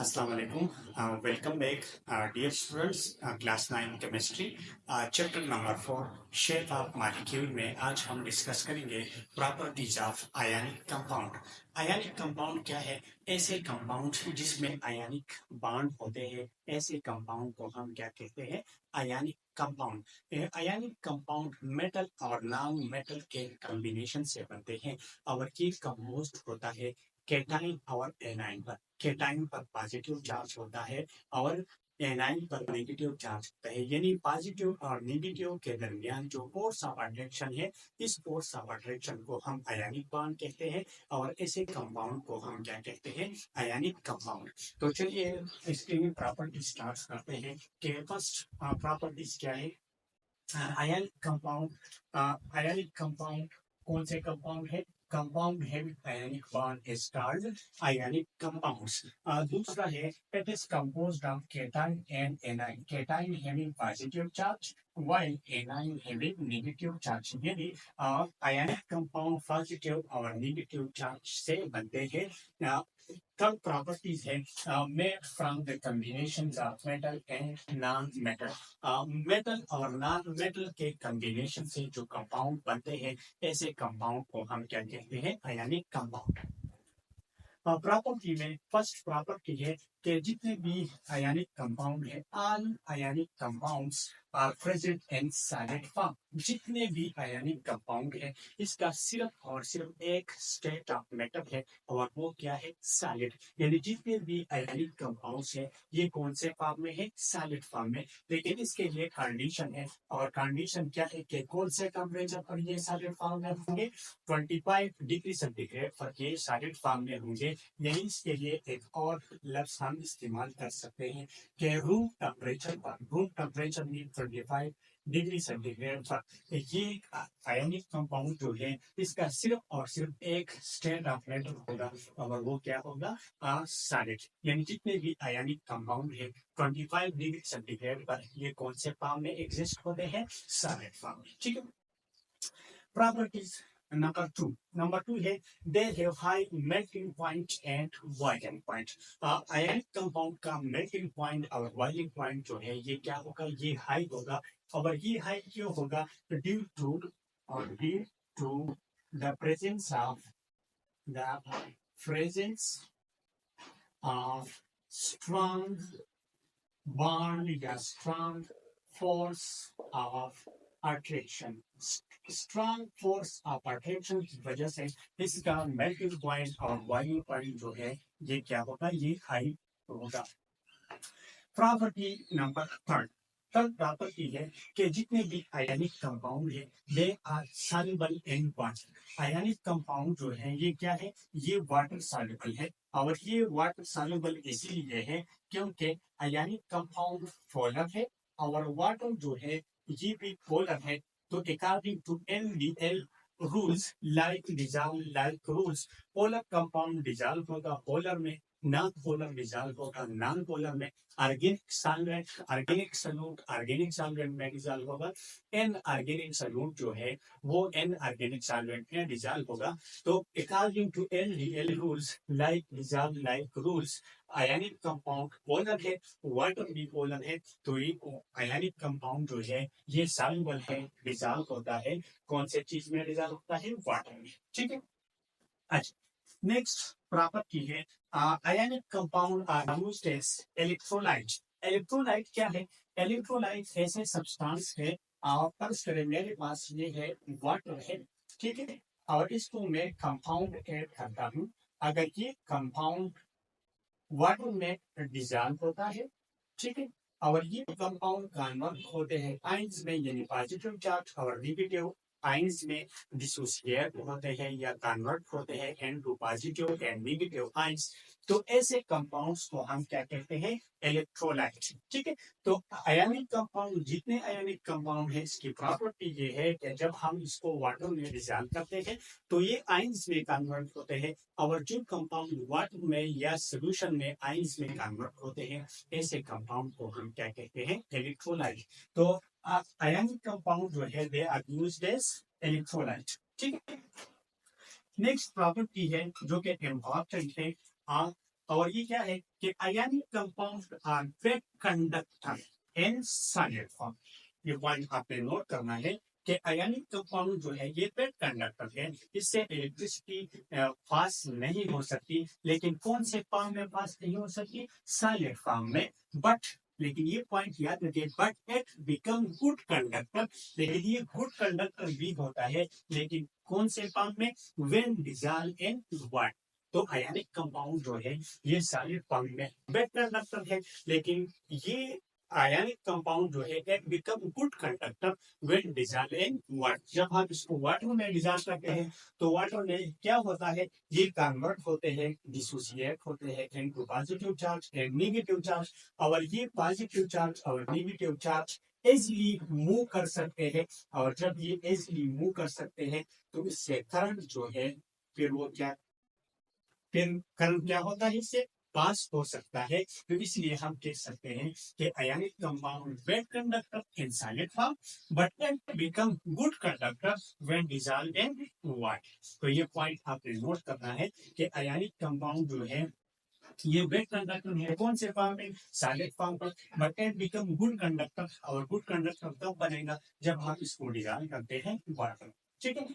अस्सलाम वालेकुम। Welcome back dear students. Class 9 chemistry chapter number 4 shape of molecule में आज हम डिस्कस करेंगे properties of ionic compound. Ionic compound क्या है? ऐसे कंपाउंड जिसमें आयनिक बॉन्ड होते हैं, ऐसे कंपाउंड को हम क्या कहते हैं? Ionic compound. Ionic compound metal और नॉन मेटल के कॉम्बिनेशन से बनते हैं और ये कंपोज्ड होता है केटाइन और एनाइन पर। केटाइन पर पॉजिटिव चार्ज होता है और एनाइन पर नेगेटिव चार्ज होता है, यानी पॉजिटिव और नेगेटिव के दरमियान जो फोर्स ऑफ अट्रैक्शन है, इस फोर्स ऑफ अट्रैक्शन को हम आयनिक बॉन्ड कहते हैं और ऐसे कंपाउंड को हम क्या कहते हैं? Ionic compound. तो चलिए इसके प्रॉपर्टी स्टार्ट करते हैं कि फर्स्ट प्रॉपर्टीज क्या है आयनिक कंपाउंड। आयनिक कंपाउंड कौन से कंपाउंड है? Compound having ionic bond is called ionic compounds. दूसरा है it is composed of cation and anion. Cation having positive charge while anion having negative charge. यानी ionic compound positive और negative charge से बनते हैं। थर्ड प्रॉपर्टीज है made from the combinations of metal and non-metal. Metal और non metal के combination से जो कंपाउंड बनते हैं, ऐसे कंपाउंड को हम क्या कहते हैं? Ionic compound. प्रॉपर्टी में फर्स्ट प्रॉपर्टी है कि जितने भी आयनिक कंपाउंड है, all ionic compounds are present in solid form. जितने भी आयनिक कंपाउंड है, इसका सिर्फ और सिर्फ एक स्टेट ऑफ मैटर है और वो क्या है? सॉलिड। यानी जितने भी आयनिक कंपाउंड्स है, ये कौन से फॉर्म में है? सॉलिड फॉर्म में। लेकिन इसके लिए कंडीशन है, और कंडीशन क्या है कि कौन से टेम्परेचर पर ये सॉलिड फॉर्म में होंगे? 25 डिग्री सेंटीग्रेड पर ये सॉलिड फॉर्म में होंगे। यही इसके लिए एक और लफ्ज हम इस्तेमाल कर सकते हैं कि रूम टेम्परेचर पर। Room temperature mean 25 degree centigrade पर ये आयनिक कंपाउंड जो है, इसका सिर्फ और सिर्फ एक स्टेट ऑफ मैटर होगा और वो क्या होगा? सॉलिड। यानी जितने भी आयनिक कंपाउंड है 25 डिग्री सेंटीग्रेड पर, ये कौन से फॉर्म में एग्जिस्ट होते हैं? सॉलिड फॉर्म में। ठीक है। प्रॉपर्टीज नंबर टू है they have high melting point and boiling point. Ionic compound का मेल्टिंग पॉइंट और बॉइलिंग पॉइंट जो है, ये क्या होगा? ये हाई होगा। और ये हाई क्यों होगा? Due to the presence of strong bond या strong force of attraction. Strong force of attraction की वजह से इसका मेल्टिंग पॉइंट और बॉइलिंग पॉइंट जो है, ये क्या होगा? ये हाई होगा। प्रॉपर्टी नंबर थर्ड प्रॉपर्टी है कि जितने भी आयनिक कंपाउंड है, they are soluble in water. Ionic compound जो है, ये क्या है? ये वाटर सॉल्युबल है। और ये वाटर सॉल्युबल इसीलिए है क्योंकि आयनिक कंपाउंड पोलर है और वाटर जो है, ये भी पोलर है। तो according to NaCl rules like rules, polar compound dissolve होगा पोलर में, नॉन पोलर डिजॉल्व होगा नॉन पोलर में। ऑर्गेनिक सॉल्वेंट में डिजॉल्व होगा। एन ऑर्गेनिक सॉल्वेंट जो है, वो एन ऑर्गेनिक सॉल्वेंट में डिजॉल्व होगा। तो according to NaCl rules like rules, ionic compound polar है, वाटर भी पोलर है। तो ये आयनिक कंपाउंड जो है, ये सॉल्युबल है, डिजॉल्व होता है। कौन से चीज में डिजॉल्व होता है? वाटर में। ठीक है। अच्छा, नेक्स्ट प्रॉपर्टी है ionic compound are used as electrolyte. Electrolyte क्या है? इलेक्ट्रोलाइट ऐसे सब्सटेंस है, और फर्स्ट मेरे पास ये है वाटर है, ठीक है, और इसको मैं कंपाउंड ऐड करता हूँ। अगर ये कंपाउंड वाटर में डिजॉल्व होता है, ठीक है, और ये कंपाउंड कन्वर्ट होते हैं आयंस में, यानी पॉजिटिव चार्ज और नेगेटिव आयंस में डिसोसिएट होते हैं या कन्वर्ट होते हैं into positive and negative ions. तो ऐसे कंपाउंड्स को हम क्या कहते हैं? इलेक्ट्रोलाइट। ठीक है। तो आयनिक कंपाउंड, जितने आयनिक कंपाउंड है, इसकी प्रॉपर्टी ये है कि जब हम इसको वाटर में डिसॉल्व करते हैं, तो ये आयंस में कन्वर्ट होते हैं, और जो कंपाउंड वाटर में या सोल्यूशन में आयंस में कन्वर्ट होते हैं, ऐसे कंपाउंड को हम क्या कहते हैं? इलेक्ट्रोलाइट। तो आयनिक कंपाउंड जो है, they are used as electrolyte. ठीक है। नेक्स्ट प्रॉपर्टी है जो कि इम्पोर्टेंट है, और ये क्या है कि ionic compound are wet conductor in solid form. ये पॉइंट आपने नोट करना है कि आयनिक कंपाउंड जो है ये वेट कंडक्टर है, इससे इलेक्ट्रिसिटी पास नहीं हो सकती। लेकिन कौन से फॉर्म में पास नहीं हो सकती? सॉलिड फॉर्म में। बट लेकिन ये पॉइंट याद रखिए, but it become good conductor. लेकिन ये गुड कंडक्टर भी होता है, लेकिन कौन से फॉर्म में? When dissolve in water. तो आयनिक कंपाउंड जो है ये सॉलिड फॉर्म में वेट कंडक्टर है, लेकिन ये आयनिक कंपाउंड जो है it become good conductor when dissolve in water. जब हम इसको वाटर में डिसॉल्व करते हैं तो वाटर में क्या होता है? ये कन्वर्ट होते हैं, डिसोसिएट होते हैं into positive charge and negative charge. और ये पॉजिटिव चार्ज और नेगेटिव चार्ज इजीली मूव कर सकते हैं। और जब ये इजीली मूव कर सकते हैं तो इससे करंट जो है फिर करंट क्या होता है? इससे पास हो सकता है। तो इसलिए हम कह सकते हैं कि ionic compound wet conductor in solid form but it become good conductor when dissolve in water. तो ये पॉइंट आपने नोट करना है कि आयनिक कंपाउंड जो है ये वेट कंडक्टर है कौन से फॉर्म में? सॉलिड फॉर्म पर। But it become good conductor, और गुड कंडक्टर तब बनेगा जब हम इसको डिसॉल्व करते हैं वाटर। ठीक है।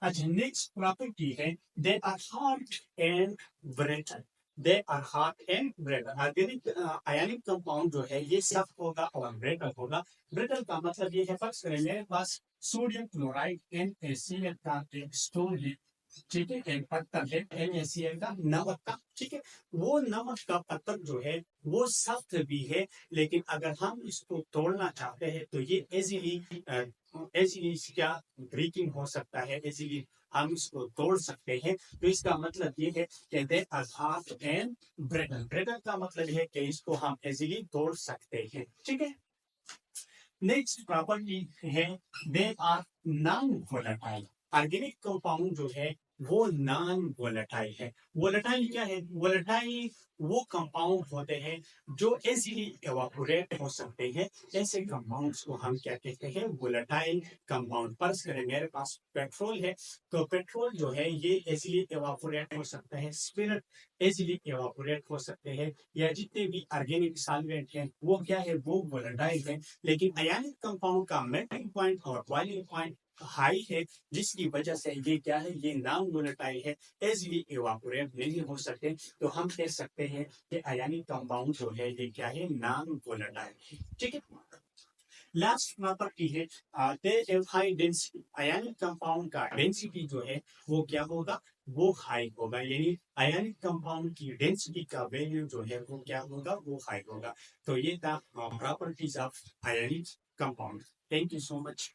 अच्छा, नेक्स्ट प्रॉपर्टी है they are hot and brittle. They are hot and brittle. Organic ionic compound जो है ये सख्त होगा और ब्रेटल होगा। ब्रेटल का मतलब ये है, फर्स्ट करें मेरे पास सोडियम क्लोराइड NaCl का एक स्टोन है, ठीक है, एक पत्थर है NaCl का, नमक का। ठीक है, वो नमक का पत्थर जो है वो सख्त भी है, लेकिन अगर हम इसको तोड़ना चाहते हैं तो ये इजीली क्या ब्रेकिंग हो सकता है, इजीली हम इसको तोड़ सकते हैं। तो इसका मतलब ये है कि they are hard and brittle. Brittle का मतलब है कि इसको हम इजीली तोड़ सकते हैं। ठीक है। नेक्स्ट प्रॉपर्टी है they are non volatile. Organic compound जो है वो नॉन वोलेटाइल है। वोलेटाइल क्या है? वोलेटाइल वो कंपाउंड होते हैं जो इजीली एवापोरेट हो सकते हैं। ऐसे कंपाउंड्स को हम क्या कहते हैं? Volatile compound. फर्ज करें मेरे पास पेट्रोल है, तो पेट्रोल जो है ये इजीली एवापोरेट हो सकता है। स्पिरिट इजीली एवापोरेट हो सकते हैं, या जितने भी ऑर्गेनिक सॉल्वेंट हैं वो क्या है? वो वोलेटाइल है। लेकिन आयनिक कंपाउंड का मेल्टिंग पॉइंट और बॉइलिंग पॉइंट हाई है, जिसकी वजह से ये क्या है? ये नॉन वोलेटाइल है, इजीली इवापोरेट नहीं हो सकते। तो हम कह सकते हैं कि आयनिक कंपाउंड जो है ये क्या है? नॉन वोलेटाइल है। ठीक है। लास्ट प्रॉपर्टी है हाई डेंसिटी। आयनिक कंपाउंड का डेंसिटी जो है वो क्या होगा? वो हाई होगा, यानी आयनिक कंपाउंड की डेंसिटी का वैल्यू जो है वो क्या होगा? वो हाई होगा। तो ये था properties of ionic compound. Thank you so much.